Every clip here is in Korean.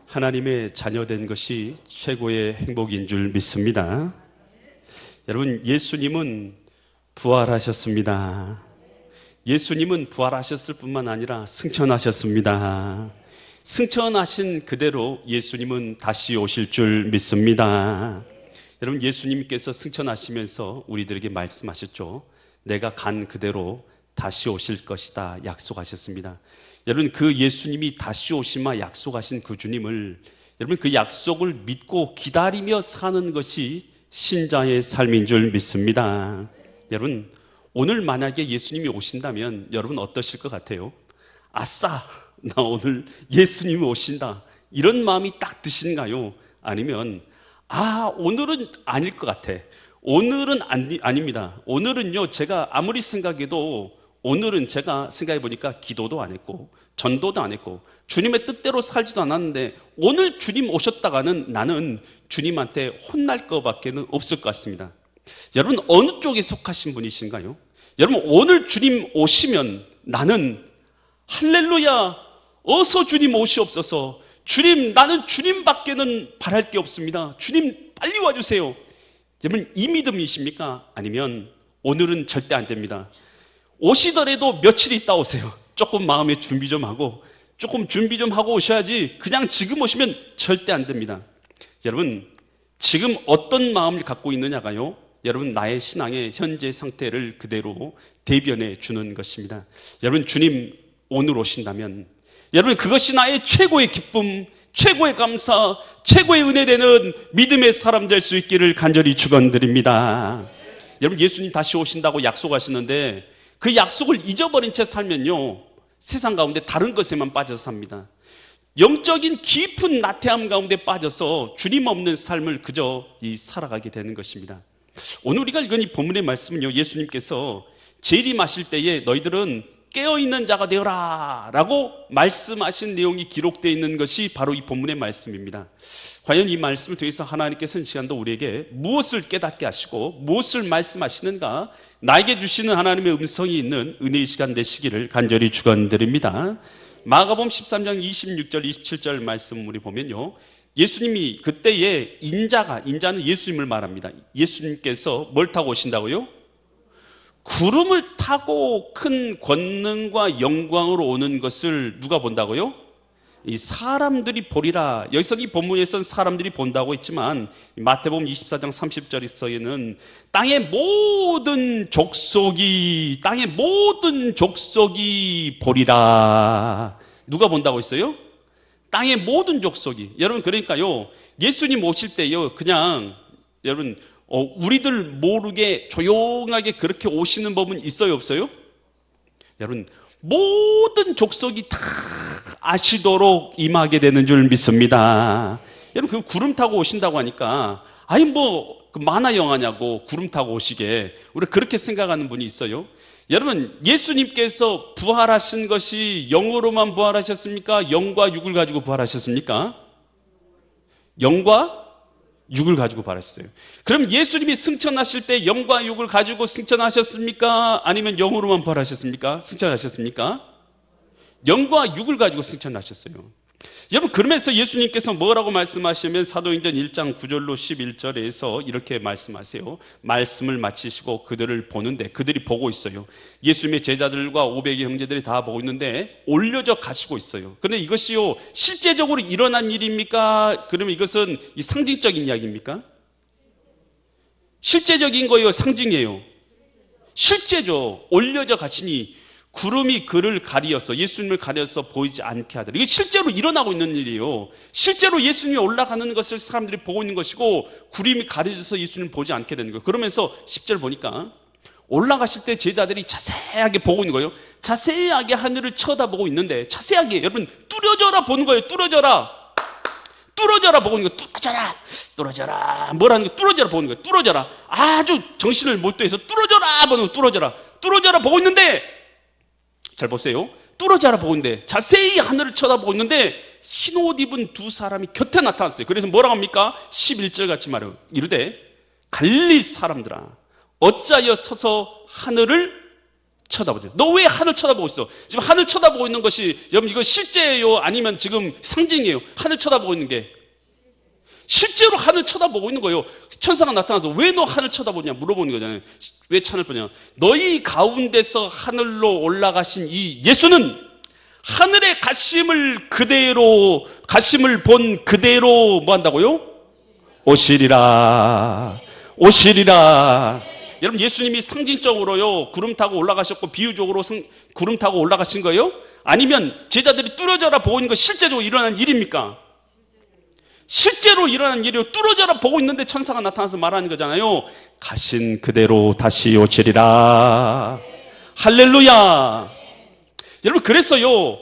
하나님의 자녀된 것이 최고의 행복인 줄 믿습니다. 여러분, 예수님은 부활하셨습니다. 예수님은 부활하셨을 뿐만 아니라 승천하셨습니다. 승천하신 그대로 예수님은 다시 오실 줄 믿습니다. 여러분, 예수님께서 승천하시면서 우리들에게 말씀하셨죠. 내가 간 그대로 다시 오실 것이다 약속하셨습니다. 여러분, 그 예수님이 다시 오시마 약속하신 그 주님을, 여러분, 그 약속을 믿고 기다리며 사는 것이 신자의 삶인 줄 믿습니다. 여러분, 오늘 만약에 예수님이 오신다면 여러분 어떠실 것 같아요? 아싸, 나 오늘 예수님이 오신다, 이런 마음이 딱 드신가요? 아니면 오늘은 아닐 것 같아, 오늘은 아닙니다, 오늘은요 제가 아무리 생각해도 오늘은 제가 생각해 보니까 기도도 안 했고 전도도 안 했고 주님의 뜻대로 살지도 않았는데 오늘 주님 오셨다가는 나는 주님한테 혼날 것밖에 없을 것 같습니다. 여러분, 어느 쪽에 속하신 분이신가요? 여러분, 오늘 주님 오시면 나는 할렐루야, 어서 주님 오시옵소서, 주님, 나는 주님밖에는 바랄 게 없습니다, 주님 빨리 와주세요, 여러분, 이 믿음이십니까? 아니면 오늘은 절대 안 됩니다, 오시더라도 며칠 있다 오세요, 조금 마음의 준비 좀 하고 오셔야지 그냥 지금 오시면 절대 안 됩니다. 여러분, 지금 어떤 마음을 갖고 있느냐가요, 여러분, 나의 신앙의 현재 상태를 그대로 대변해 주는 것입니다. 여러분, 주님 오늘 오신다면 여러분, 그것이 나의 최고의 기쁨, 최고의 감사, 최고의 은혜 되는 믿음의 사람 될 수 있기를 간절히 축원드립니다. 여러분, 예수님 다시 오신다고 약속하시는데 그 약속을 잊어버린 채 살면요 세상 가운데 다른 것에만 빠져서 삽니다. 영적인 깊은 나태함 가운데 빠져서 주님 없는 삶을 그저 살아가게 되는 것입니다. 오늘 우리가 읽은 이 본문의 말씀은요, 예수님께서 재림하실 때에 너희들은 깨어있는 자가 되어라 라고 말씀하신 내용이 기록되어 있는 것이 바로 이 본문의 말씀입니다. 과연 이 말씀을 통해서 하나님께서는 이 시간도 우리에게 무엇을 깨닫게 하시고 무엇을 말씀하시는가, 나에게 주시는 하나님의 음성이 있는 은혜의 시간 되시기를 간절히 축원드립니다. 마가복음 13장 26절 27절 말씀 우리 보면요, 예수님이 그때에 인자는 예수님을 말합니다. 예수님께서 뭘 타고 오신다고요? 구름을 타고 큰 권능과 영광으로 오는 것을 누가 본다고요? 이 사람들이 보리라. 여기서 이 본문에서는 사람들이 본다고 했지만 마태복음 24장 30절에서는 땅의 모든 족속이 보리라. 누가 본다고 했어요? 땅의 모든 족속이. 여러분, 그러니까요, 예수님 오실 때요, 그냥 여러분 우리들 모르게 조용하게 그렇게 오시는 법은 있어요, 없어요? 여러분, 모든 족속이 다 아시도록 임하게 되는 줄 믿습니다. 여러분, 그 구름 타고 오신다고 하니까 만화 영화냐고 구름 타고 오시게, 우리 그렇게 생각하는 분이 있어요. 여러분, 예수님께서 부활하신 것이 영으로만 부활하셨습니까? 영과 육을 가지고 부활하셨습니까? 영과 육을 가지고 부활하셨어요. 그럼 예수님이 승천하실 때 영과 육을 가지고 승천하셨습니까? 아니면 영으로만 부활하셨습니까? 승천하셨습니까? 영과 육을 가지고 승천하셨어요. 여러분, 그러면서 예수님께서 뭐라고 말씀하시면 사도행전 1장 9절로 11절에서 이렇게 말씀하세요. 말씀을 마치시고 그들을 보는데, 그들이 보고 있어요. 예수님의 제자들과 500의 형제들이 다 보고 있는데 올려져 가시고 있어요. 그런데 이것이요 실제적으로 일어난 일입니까? 그러면 이것은 이 상징적인 이야기입니까? 실제적인 거예요, 상징이에요? 실제죠. 올려져 가시니 구름이 그를 가리어서, 예수님을 가려서 보이지 않게 하더라. 이게 실제로 일어나고 있는 일이에요. 실제로 예수님이 올라가는 것을 사람들이 보고 있는 것이고 구름이 가려져서 예수님을 보지 않게 되는 거예요. 그러면서 10절 보니까 올라가실 때 제자들이 자세하게 보고 있는 거예요. 자세하게 하늘을 쳐다보고 있는데, 자세하게, 여러분, 뚫어져라 보는 거예요. 뚫어져라 보고 있는 거예요. 뚫어져라 뭐라는 거예요? 뚫어져라 보는 거예요. 뚫어져라, 아주 정신을 못 더해서 뚫어져라 보는 거예요. 뚫어져라 보고 있는데, 잘 보세요. 뚫어져라 보고 있는데, 자세히 하늘을 쳐다보고 있는데 흰 옷 입은 두 사람이 곁에 나타났어요. 그래서 뭐라고 합니까? 11절 같이 말해요. 이르되 갈릴리 사람들아, 어찌하여 서서 하늘을 쳐다보죠. 너 왜 하늘 쳐다보고 있어? 지금 하늘 쳐다보고 있는 것이 여러분 이거 실제예요? 아니면 지금 상징이에요? 하늘 쳐다보고 있는 게 실제로 하늘 쳐다보고 있는 거예요. 천사가 나타나서 왜 너 하늘 쳐다보냐 물어보는 거잖아요. 왜 하늘 보냐? 너희 가운데서 하늘로 올라가신 이 예수는 하늘의 가심을 본 그대로 뭐 한다고요? 오시리라. 여러분 예수님이 상징적으로요 구름 타고 올라가셨고 비유적으로 구름 타고 올라가신 거예요? 아니면 제자들이 뚫어져라 보고 있는 거 실제적으로 일어난 일입니까? 실제로 일어난 일이요. 뚫어져라 보고 있는데 천사가 나타나서 말하는 거잖아요. 가신 그대로 다시 오시리라. 할렐루야. 여러분 그래서요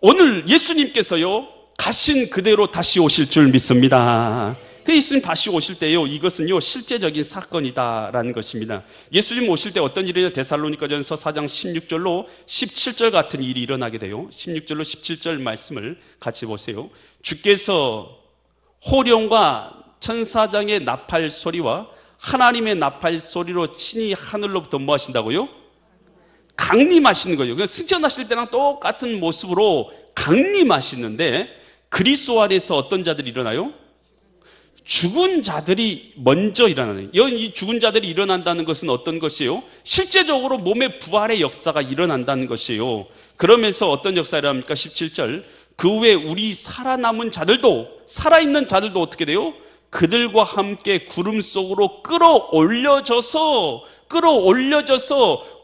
오늘 예수님께서요 가신 그대로 다시 오실 줄 믿습니다. 그 예수님 다시 오실 때요 이것은요 실제적인 사건이다라는 것입니다. 예수님 오실 때 어떤 일이냐? 데살로니가전서 4장 16절로 17절 같은 일이 일어나게 돼요. 16절로 17절 말씀을 같이 보세요. 주께서 호령과 천사장의 나팔 소리와 하나님의 나팔 소리로 친히 하늘로부터 뭐 하신다고요? 강림하시는 거예요. 그러니까 승천하실 때랑 똑같은 모습으로 강림하시는데 그리스도 안에서 어떤 자들이 일어나요? 죽은 자들이 먼저 일어나는. 이 죽은 자들이 일어난다는 것은 어떤 것이에요? 실제적으로 몸의 부활의 역사가 일어난다는 것이에요. 그러면서 어떤 역사를 합니까? 17절. 그 후에 우리 살아남은 자들도, 살아있는 자들도 어떻게 돼요? 그들과 함께 구름 속으로 끌어올려져서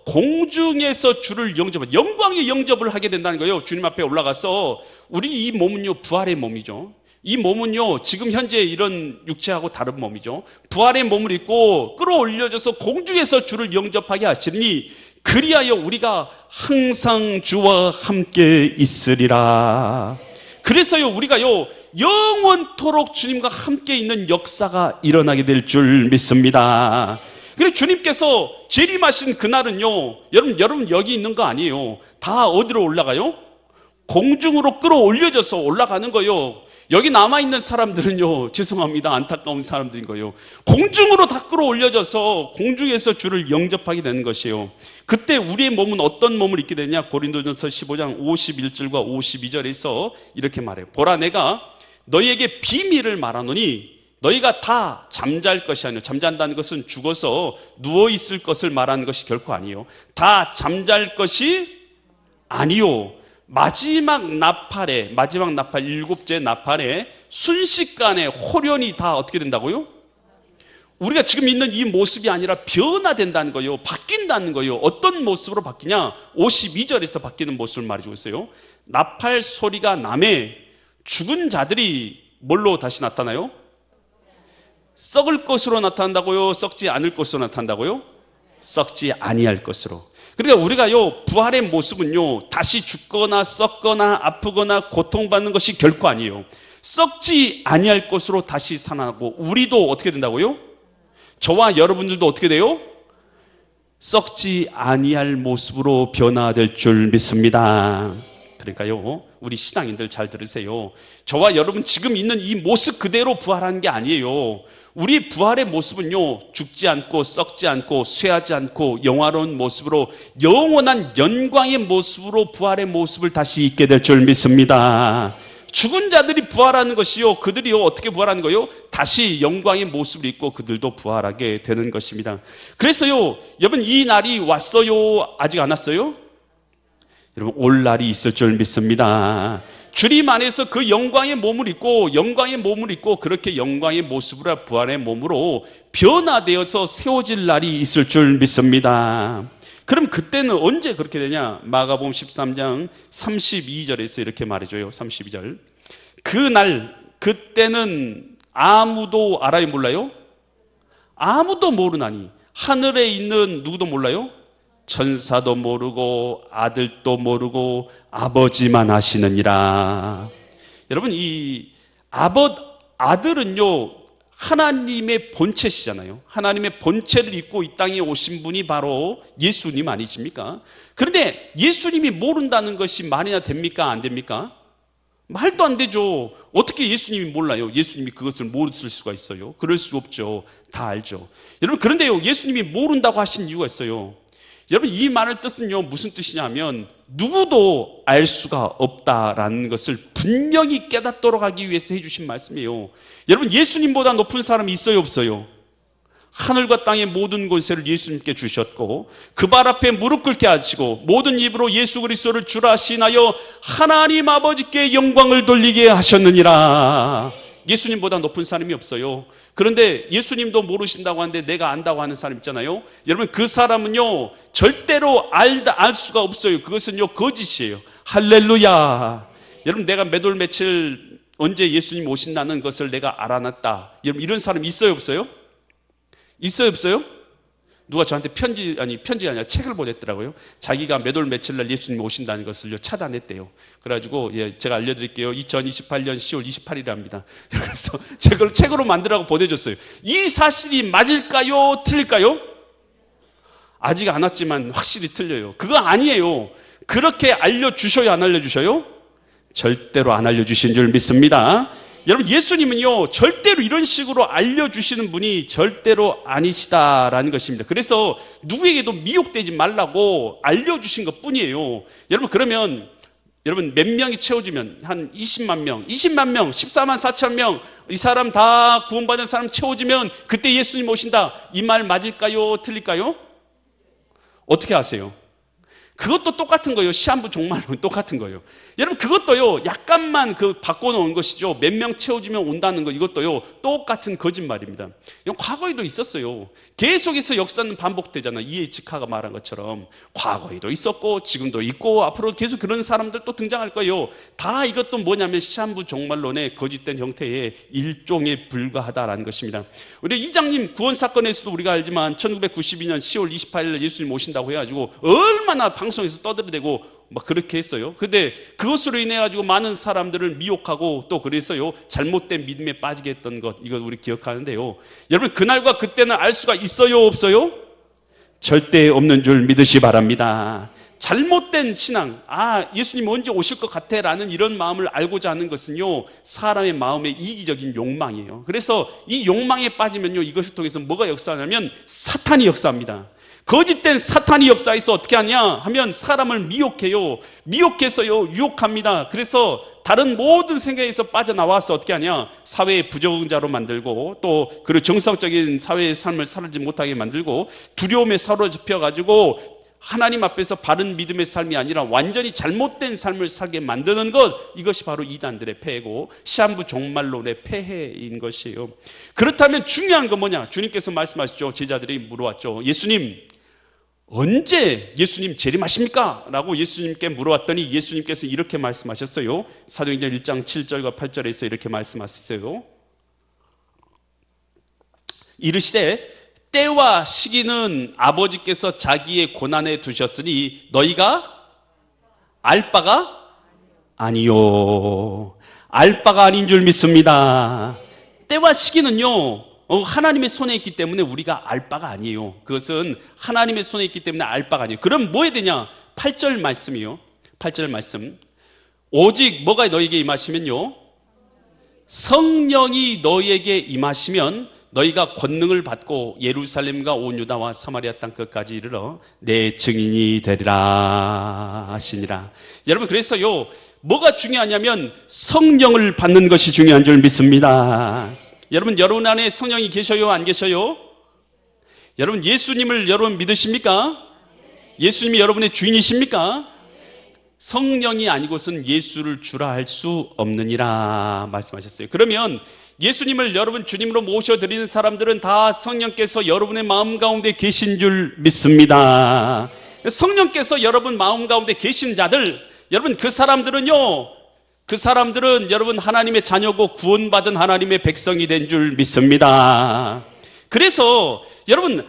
공중에서 주를 영광의 영접을 하게 된다는 거예요. 주님 앞에 올라가서. 우리 이 몸은요 부활의 몸이죠. 이 몸은요 지금 현재 이런 육체하고 다른 몸이죠. 부활의 몸을 입고 끌어올려져서 공중에서 주를 영접하게 하시니 그리하여 우리가 항상 주와 함께 있으리라. 그래서요 우리가요 영원토록 주님과 함께 있는 역사가 일어나게 될 줄 믿습니다. 그래서 주님께서 재림하신 그날은요 여러분 여기 있는 거 아니에요. 다 어디로 올라가요? 공중으로 끌어올려져서 올라가는 거예요. 여기 남아있는 사람들은요 죄송합니다 안타까운 사람들인 거예요. 공중으로 다 끌어올려져서 공중에서 주를 영접하게 되는 것이에요. 그때 우리의 몸은 어떤 몸을 입게 되냐? 고린도전서 15장 51절과 52절에서 이렇게 말해요. 보라 내가 너희에게 비밀을 말하노니 너희가 다 잠잘 것이 아니요. 잠잔다는 것은 죽어서 누워있을 것을 말하는 것이 결코 아니요. 다 잠잘 것이 아니요. 마지막 나팔 일곱째 나팔에 순식간에 호련이 다 어떻게 된다고요? 우리가 지금 있는 이 모습이 아니라 변화된다는 거예요. 바뀐다는 거예요. 어떤 모습으로 바뀌냐? 52절에서 바뀌는 모습을 말해주고 있어요. 나팔 소리가 남에 죽은 자들이 뭘로 다시 나타나요? 썩을 것으로 나타난다고요? 썩지 않을 것으로 나타난다고요? 썩지 아니할 것으로. 그러니까 우리가요 부활의 모습은요 다시 죽거나 썩거나 아프거나 고통받는 것이 결코 아니에요. 썩지 아니할 것으로 다시 살아나고 우리도 어떻게 된다고요? 저와 여러분들도 어떻게 돼요? 썩지 아니할 모습으로 변화될 줄 믿습니다. 그러니까요 우리 신앙인들 잘 들으세요. 저와 여러분 지금 있는 이 모습 그대로 부활하는 게 아니에요. 우리 부활의 모습은요 죽지 않고 썩지 않고 쇠하지 않고 영화로운 모습으로 영원한 영광의 모습으로 부활의 모습을 다시 입게 될 줄 믿습니다. 죽은 자들이 부활하는 것이요 그들이요 어떻게 부활하는 거요? 다시 영광의 모습을 입고 그들도 부활하게 되는 것입니다. 그래서요 여러분 이 날이 왔어요? 아직 안 왔어요? 여러분 올 날이 있을 줄 믿습니다. 주님 안에서 그 영광의 몸을 입고 그렇게 영광의 모습으로 부활의 몸으로 변화되어서 세워질 날이 있을 줄 믿습니다. 그럼 그때는 언제 그렇게 되냐? 마가복음 13장 32절에서 이렇게 말해줘요. 32절. 그때는 아무도 알아요 몰라요? 아무도 모르나니 하늘에 있는 누구도 몰라요? 천사도 모르고 아들도 모르고 아버지만 아시느니라. 여러분 이 아들은요 하나님의 본체시잖아요. 하나님의 본체를 입고 이 땅에 오신 분이 바로 예수님 아니십니까? 그런데 예수님이 모른다는 것이 말이나 됩니까? 안 됩니까? 말도 안 되죠. 어떻게 예수님이 몰라요? 예수님이 그것을 모를 수가 있어요? 그럴 수 없죠. 다 알죠. 여러분 그런데요 예수님이 모른다고 하신 이유가 있어요. 여러분 이 말의 뜻은요 무슨 뜻이냐면 누구도 알 수가 없다라는 것을 분명히 깨닫도록 하기 위해서 해주신 말씀이에요. 여러분 예수님보다 높은 사람이 있어요 없어요? 하늘과 땅의 모든 권세를 예수님께 주셨고 그 발 앞에 무릎 꿇게 하시고 모든 입으로 예수 그리스도를 주라 하시나여 하나님 아버지께 영광을 돌리게 하셨느니라. 예수님보다 높은 사람이 없어요. 그런데 예수님도 모르신다고 하는데 내가 안다고 하는 사람 있잖아요. 여러분 그 사람은요 절대로 알 수가 없어요. 그것은요 거짓이에요. 할렐루야. 여러분 내가 몇 월 며칠 언제 예수님 오신다는 것을 내가 알아놨다. 여러분 이런 사람 있어요 없어요? 있어요 없어요? 누가 저한테 편지가 아니라 책을 보냈더라고요. 자기가 몇 월 며칠 날 예수님 오신다는 것을요 찾아냈대요. 그래가지고 제가 알려드릴게요. 2028년 10월 28일입니다. 그래서 제가 책으로 만들라고 보내줬어요. 이 사실이 맞을까요? 틀릴까요? 아직 안 왔지만 확실히 틀려요. 그거 아니에요. 그렇게 알려주셔요 안 알려주셔요? 절대로 안 알려주신 줄 믿습니다. 여러분 예수님은요 절대로 이런 식으로 알려주시는 분이 절대로 아니시다라는 것입니다. 그래서 누구에게도 미혹되지 말라고 알려주신 것 뿐이에요. 여러분 그러면 여러분 몇 명이 채워지면 한 20만 명 14만 4천 명 이 사람 다 구원받은 사람 채워지면 그때 예수님 오신다 이 말 맞을까요? 틀릴까요? 어떻게 아세요? 그것도 똑같은 거예요. 시한부 종말론은 똑같은 거예요. 여러분 그것도요 약간만 바꿔놓은 것이죠. 몇 명 채워지면 온다는 거 이것도요 똑같은 거짓말입니다. 이건 과거에도 있었어요. 계속해서 역사는 반복되잖아요. 이에치카가 말한 것처럼 과거에도 있었고 지금도 있고 앞으로 계속 그런 사람들 또 등장할 거예요. 다 이것도 뭐냐면 시한부 종말론의 거짓된 형태의 일종에 불과하다라는 것입니다. 우리 이장님 구원 사건에서도 우리가 알지만 1992년 10월 28일 예수님 오신다고 해가지고 얼마나 방송에서 떠들어대고 막 그렇게 했어요. 근데 그것으로 인해 가지고 많은 사람들을 미혹하고 또 그래서요 잘못된 믿음에 빠지게 했던 것 이거 우리 기억하는데요. 여러분 그날과 그때는 알 수가 있어요 없어요? 절대 없는 줄 믿으시 바랍니다. 잘못된 신앙, 예수님 언제 오실 것 같아 라는 이런 마음을 알고자 하는 것은요 사람의 마음의 이기적인 욕망이에요. 그래서 이 욕망에 빠지면요 이것을 통해서 뭐가 역사하냐면 사탄이 역사합니다. 거짓된 사탄이 역사에서 어떻게 하냐 하면 사람을 미혹해요. 미혹해서요 유혹합니다. 그래서 다른 모든 생각에서 빠져나와서 어떻게 하냐 사회의 부적응자로 만들고 또 그리고 정상적인 사회의 삶을 살지 못하게 만들고 두려움에 사로잡혀 가지고 하나님 앞에서 바른 믿음의 삶이 아니라 완전히 잘못된 삶을 살게 만드는 것 이것이 바로 이단들의 폐해고 시한부 종말론의 폐해인 것이에요. 그렇다면 중요한 건 뭐냐? 주님께서 말씀하시죠. 제자들이 물어왔죠. 예수님 언제 예수님 재림하십니까? 라고 예수님께 물어왔더니 예수님께서 이렇게 말씀하셨어요. 사도행전 1장 7절과 8절에서 이렇게 말씀하셨어요. 이르시되 때와 시기는 아버지께서 자기의 고난에 두셨으니 너희가 알 바가 아니요. 알 바가 아닌 줄 믿습니다. 때와 시기는요 하나님의 손에 있기 때문에 우리가 알 바가 아니에요. 그것은 하나님의 손에 있기 때문에 알 바가 아니에요. 그럼 뭐 해야 되냐? 8절 말씀이요. 8절 말씀. 오직 뭐가 너희에게 임하시면요 성령이 너희에게 임하시면 너희가 권능을 받고 예루살렘과 온 유다와 사마리아 땅 끝까지 이르러 내 증인이 되리라 하시니라. 여러분 그래서요 뭐가 중요하냐면 성령을 받는 것이 중요한 줄 믿습니다. 여러분 안에 성령이 계셔요 안 계셔요? 여러분 예수님을 여러분 믿으십니까? 예수님이 여러분의 주인이십니까? 성령이 아니고선 예수를 주라 할 수 없느니라 말씀하셨어요. 그러면 예수님을 여러분 주님으로 모셔드리는 사람들은 다 성령께서 여러분의 마음 가운데 계신 줄 믿습니다. 성령께서 여러분 마음 가운데 계신 자들 여러분 그 사람들은 여러분 하나님의 자녀고 구원받은 하나님의 백성이 된 줄 믿습니다. 그래서 여러분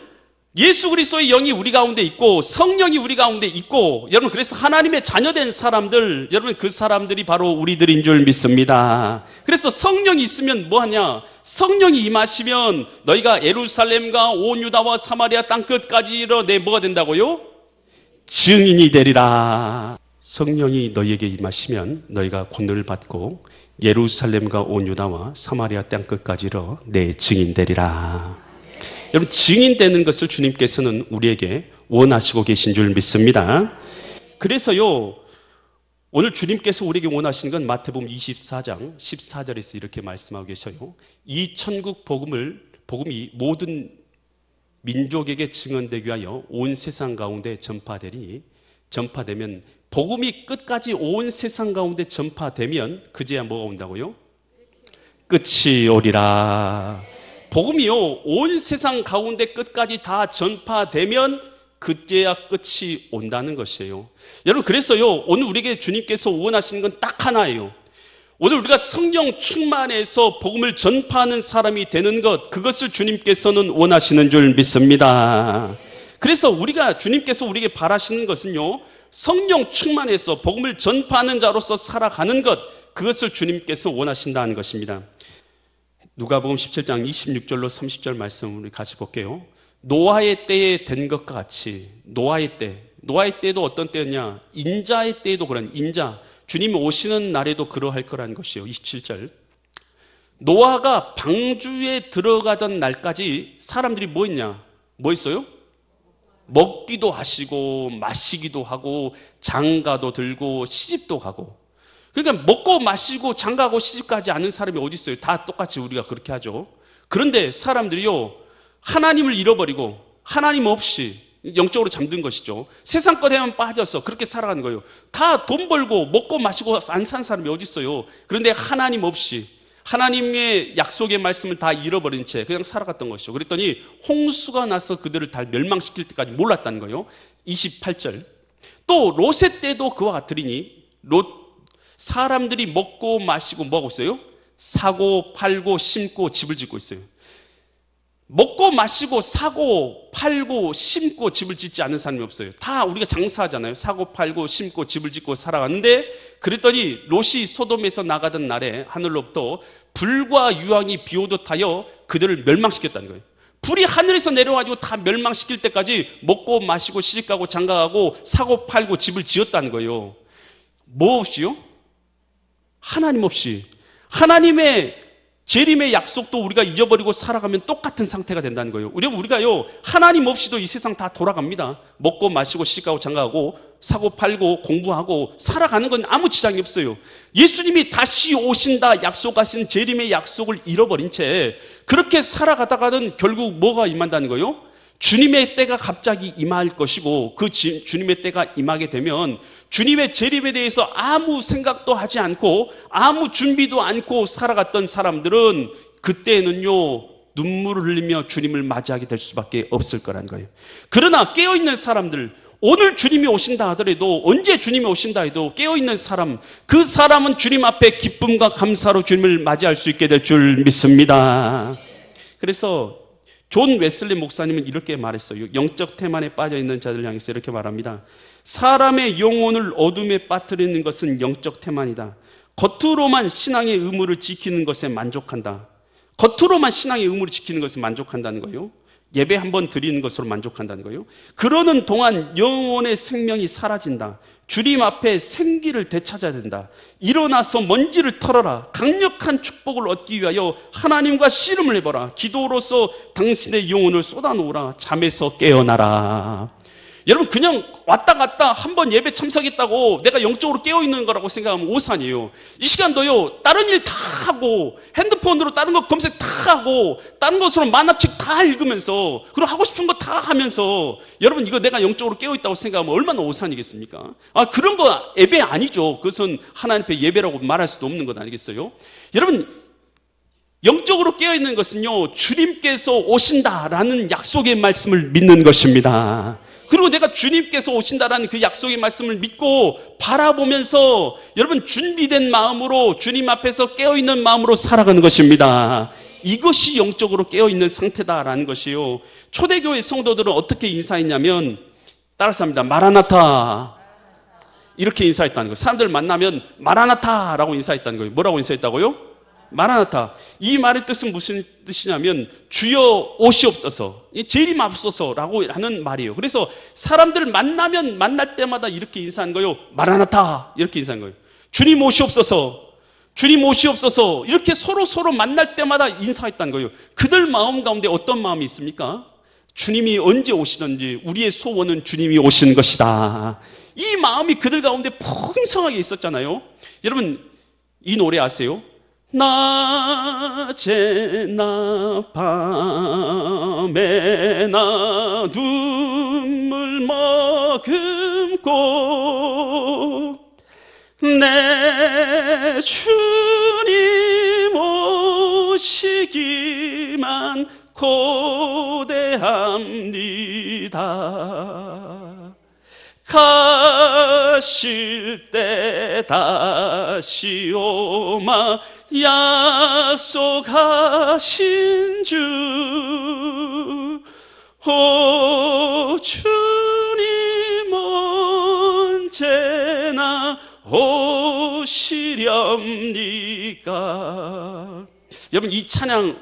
예수 그리스도의 영이 우리 가운데 있고 성령이 우리 가운데 있고 여러분 그래서 하나님의 자녀된 사람들 여러분 그 사람들이 바로 우리들인 줄 믿습니다. 그래서 성령이 있으면 뭐하냐? 성령이 임하시면 너희가 예루살렘과 온 유다와 사마리아 땅 끝까지 이르러 내 뭐가 된다고요? 증인이 되리라. 성령이 너희에게 임하시면 너희가 권능을 받고 예루살렘과 온 유다와 사마리아 땅 끝까지 이르러 내 증인 되리라. 여러분, 증인되는 것을 주님께서는 우리에게 원하시고 계신 줄 믿습니다. 그래서요, 오늘 주님께서 우리에게 원하시는 건 마태복음 24장 14절에서 이렇게 말씀하고 계셔요. 이 천국 복음이 모든 민족에게 증언되기 위하여 온 세상 가운데 전파되면, 복음이 끝까지 온 세상 가운데 전파되면 그제야 뭐가 온다고요? 끝이 오리라. 복음이요, 온 세상 가운데 끝까지 다 전파되면 그때야 끝이 온다는 것이에요. 여러분, 그래서요, 오늘 우리에게 주님께서 원하시는 건 딱 하나예요. 오늘 우리가 성령 충만해서 복음을 전파하는 사람이 되는 것, 그것을 주님께서는 원하시는 줄 믿습니다. 그래서 주님께서 우리에게 바라시는 것은요, 성령 충만해서 복음을 전파하는 자로서 살아가는 것, 그것을 주님께서 원하신다는 것입니다. 누가복음 17장 26절로 30절 말씀 우리 같이 볼게요. 노아의 때에 된 것과 같이, 노아의 때도 어떤 때였냐? 인자의 때에도 그런, 주님이 오시는 날에도 그러할 거라는 것이요. 27절. 노아가 방주에 들어가던 날까지 사람들이 뭐 했냐? 뭐 했어요? 먹기도 하시고 마시기도 하고 장가도 들고 시집도 가고. 그러니까 먹고 마시고 장가고 시집가지 않는 사람이 어디 있어요? 다 똑같이 우리가 그렇게 하죠. 그런데 사람들이요, 하나님을 잃어버리고 하나님 없이 영적으로 잠든 것이죠. 세상 것에만 빠져서 그렇게 살아가는 거예요. 다 돈 벌고 먹고 마시고 안 산 사람이 어디 있어요? 그런데 하나님 없이 하나님의 약속의 말씀을 다 잃어버린 채 그냥 살아갔던 것이죠. 그랬더니 홍수가 나서 그들을 다 멸망시킬 때까지 몰랐다는 거예요. 28절. 또 롯의 때도 그와 같으리니, 사람들이 먹고 마시고 뭐하고 있어요? 사고 팔고 심고 집을 짓고 있어요. 먹고 마시고 사고 팔고 심고 집을 짓지 않는 사람이 없어요. 다 우리가 장사하잖아요. 사고 팔고 심고 집을 짓고 살아가는데, 그랬더니 롯이 소돔에서 나가던 날에 하늘로부터 불과 유황이 비오듯 하여 그들을 멸망시켰다는 거예요. 불이 하늘에서 내려와가지고 다 멸망시킬 때까지 먹고 마시고 시집가고 장가가고 사고 팔고 집을 지었다는 거예요. 뭐 없이요? 하나님 없이. 하나님의 재림의 약속도 우리가 잊어버리고 살아가면 똑같은 상태가 된다는 거예요. 우리가요, 하나님 없이도 이 세상 다 돌아갑니다. 먹고 마시고 시집가고 장가가고 사고 팔고 공부하고 살아가는 건 아무 지장이 없어요. 예수님이 다시 오신다 약속하신 재림의 약속을 잃어버린 채 그렇게 살아가다가는 결국 뭐가 임한다는 거예요? 주님의 때가 갑자기 임할 것이고, 그 주님의 때가 임하게 되면 주님의 재림에 대해서 아무 생각도 하지 않고 아무 준비도 않고 살아갔던 사람들은 그때는요, 눈물을 흘리며 주님을 맞이하게 될 수밖에 없을 거라는 거예요. 그러나 깨어있는 사람들, 오늘 주님이 오신다 하더라도, 언제 주님이 오신다 해도 깨어있는 사람, 그 사람은 주님 앞에 기쁨과 감사로 주님을 맞이할 수 있게 될 줄 믿습니다. 그래서 존 웨슬리 목사님은 이렇게 말했어요. 영적 태만에 빠져있는 자들을 향해서 이렇게 말합니다. 사람의 영혼을 어둠에 빠뜨리는 것은 영적 태만이다. 겉으로만 신앙의 의무를 지키는 것에 만족한다. 겉으로만 신앙의 의무를 지키는 것에 만족한다는 거예요. 예배 한번 드리는 것으로 만족한다는 거예요. 그러는 동안 영혼의 생명이 사라진다. 주님 앞에 생기를 되찾아야 된다. 일어나서 먼지를 털어라. 강력한 축복을 얻기 위하여 하나님과 씨름을 해보라. 기도로서 당신의 영혼을 쏟아놓으라. 잠에서 깨어나라. 여러분, 그냥 왔다 갔다 한번 예배 참석했다고 내가 영적으로 깨어있는 거라고 생각하면 오산이에요. 이 시간도요, 다른 일 다 하고 핸드폰으로 다른 거 검색 다 하고 다른 것으로 만화책 다 읽으면서, 그리고 하고 싶은 거 다 하면서, 여러분, 이거 내가 영적으로 깨어있다고 생각하면 얼마나 오산이겠습니까? 그런 거 예배 아니죠. 그것은 하나님 앞에 예배라고 말할 수도 없는 것 아니겠어요? 여러분, 영적으로 깨어있는 것은요, 주님께서 오신다라는 약속의 말씀을 믿는 것입니다. 그리고 내가 주님께서 오신다라는 그 약속의 말씀을 믿고 바라보면서, 여러분, 준비된 마음으로 주님 앞에서 깨어있는 마음으로 살아가는 것입니다. 이것이 영적으로 깨어있는 상태다라는 것이요. 초대교회 성도들은 어떻게 인사했냐면, 따라서 합니다. 마라나타. 이렇게 인사했다는 거예요. 사람들 만나면 마라나타라고 인사했다는 거예요. 뭐라고 인사했다고요? 마라나타. 이 말의 뜻은 무슨 뜻이냐면, 주여 오시옵소서, 재림하옵소서라고 하는 말이에요. 그래서 사람들 만나면 만날 때마다 이렇게 인사하는 거예요. 마라나타, 이렇게 인사하는 거예요. 주님 오시옵소서, 주님 오시옵소서 이렇게 서로 만날 때마다 인사했다는 거예요. 그들 마음 가운데 어떤 마음이 있습니까? 주님이 언제 오시든지 우리의 소원은 주님이 오시는 것이다. 이 마음이 그들 가운데 풍성하게 있었잖아요. 여러분 이 노래 아세요? 낮에나 밤에나 눈물 머금고 내 주님 오시기만 고대합니다. 가실 때 다시 오마 약속하신 주, 오 주님 언제나 오시렵니까? 여러분 이 찬양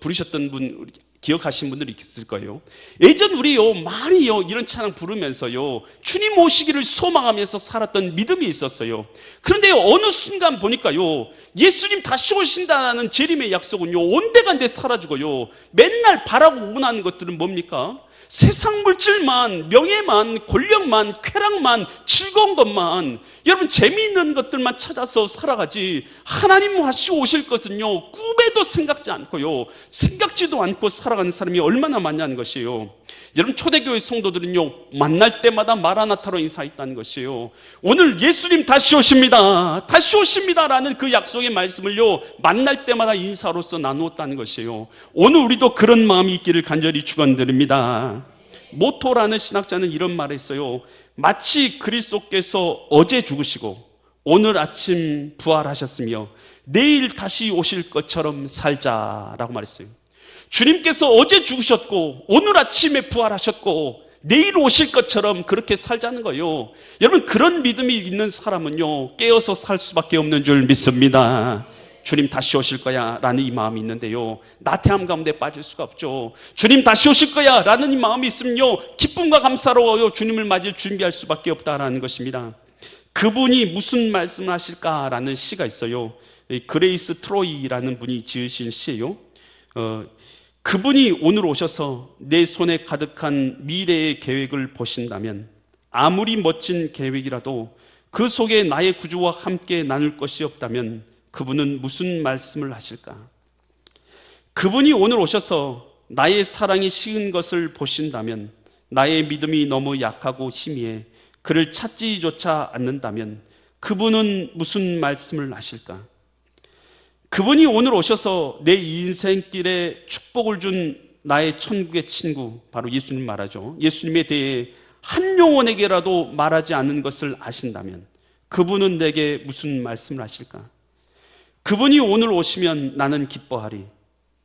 부르셨던 분 기억하신 분들이 있을 거예요. 예전 우리요 많이요 이런 찬양 부르면서요 주님 오시기를 소망하면서 살았던 믿음이 있었어요. 그런데 어느 순간 보니까요 예수님 다시 오신다는 재림의 약속은요 온데간데 사라지고요 맨날 바라고 원하는 것들은 뭡니까? 세상 물질만, 명예만, 권력만, 쾌락만, 즐거운 것만, 여러분 재미있는 것들만 찾아서 살아가지 하나님 다시 오실 것은요 꿈에도 생각지 않고요 생각지도 않고 살아가는 사람이 얼마나 많냐는 것이에요. 여러분 초대교회 성도들은요 만날 때마다 마라나타로 인사했다는 것이에요. 오늘 예수님 다시 오십니다, 다시 오십니다 라는 그 약속의 말씀을요 만날 때마다 인사로서 나누었다는 것이에요. 오늘 우리도 그런 마음이 있기를 간절히 축원드립니다. 모토라는 신학자는 이런 말을 했어요. 마치 그리스도께서 어제 죽으시고 오늘 아침 부활하셨으며 내일 다시 오실 것처럼 살자라고 말했어요. 주님께서 어제 죽으셨고 오늘 아침에 부활하셨고 내일 오실 것처럼 그렇게 살자는 거예요. 여러분 그런 믿음이 있는 사람은요 깨어서 살 수밖에 없는 줄 믿습니다. 주님 다시 오실 거야 라는 이 마음이 있는데요 나태함 가운데 빠질 수가 없죠. 주님 다시 오실 거야 라는 이 마음이 있으면요 기쁨과 감사로 주님을 맞을 준비할 수밖에 없다라는 것입니다. 그분이 무슨 말씀을 하실까라는 시가 있어요. 그레이스 트로이라는 분이 지으신 시예요. 그분이 오늘 오셔서 내 손에 가득한 미래의 계획을 보신다면 아무리 멋진 계획이라도 그 속에 나의 구주와 함께 나눌 것이 없다면 그분은 무슨 말씀을 하실까? 그분이 오늘 오셔서 나의 사랑이 식은 것을 보신다면 나의 믿음이 너무 약하고 희미해 그를 찾지조차 않는다면 그분은 무슨 말씀을 하실까? 그분이 오늘 오셔서 내 인생길에 축복을 준 나의 천국의 친구 바로 예수님 말하죠. 예수님에 대해 한 영혼에게라도 말하지 않은 것을 아신다면 그분은 내게 무슨 말씀을 하실까? 그분이 오늘 오시면 나는 기뻐하리.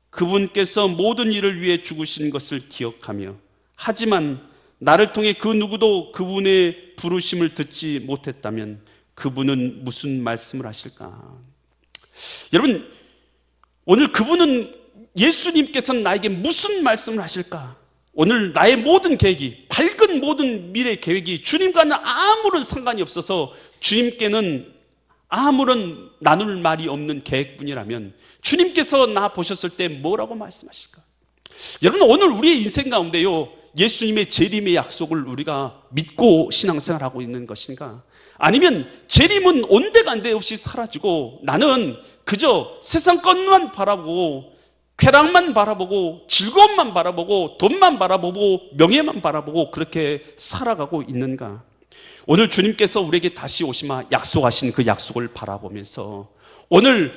그분께서 모든 일을 위해 죽으신 것을 기억하며 하지만 나를 통해 그 누구도 그분의 부르심을 듣지 못했다면 그분은 무슨 말씀을 하실까? 여러분 오늘 그분은 예수님께서는 나에게 무슨 말씀을 하실까? 오늘 나의 모든 계획이 밝은 모든 미래 계획이 주님과는 아무런 상관이 없어서 주님께는 아무런 나눌 말이 없는 계획뿐이라면 주님께서 나 보셨을 때 뭐라고 말씀하실까? 여러분 오늘 우리의 인생 가운데요 예수님의 재림의 약속을 우리가 믿고 신앙생활하고 있는 것인가? 아니면 재림은 온데간데 없이 사라지고 나는 그저 세상 것만 바라보고 쾌락만 바라보고 즐거움만 바라보고 돈만 바라보고 명예만 바라보고 그렇게 살아가고 있는가? 오늘 주님께서 우리에게 다시 오시마 약속하신 그 약속을 바라보면서 오늘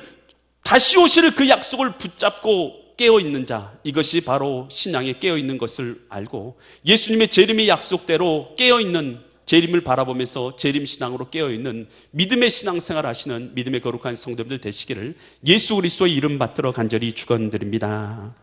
다시 오실 그 약속을 붙잡고 깨어있는 자, 이것이 바로 신앙에 깨어있는 것을 알고 예수님의 재림의 약속대로 깨어있는 재림을 바라보면서 재림신앙으로 깨어있는 믿음의 신앙생활 하시는 믿음의 거룩한 성도들 되시기를 예수 그리스도의 이름 받들어 간절히 축원드립니다.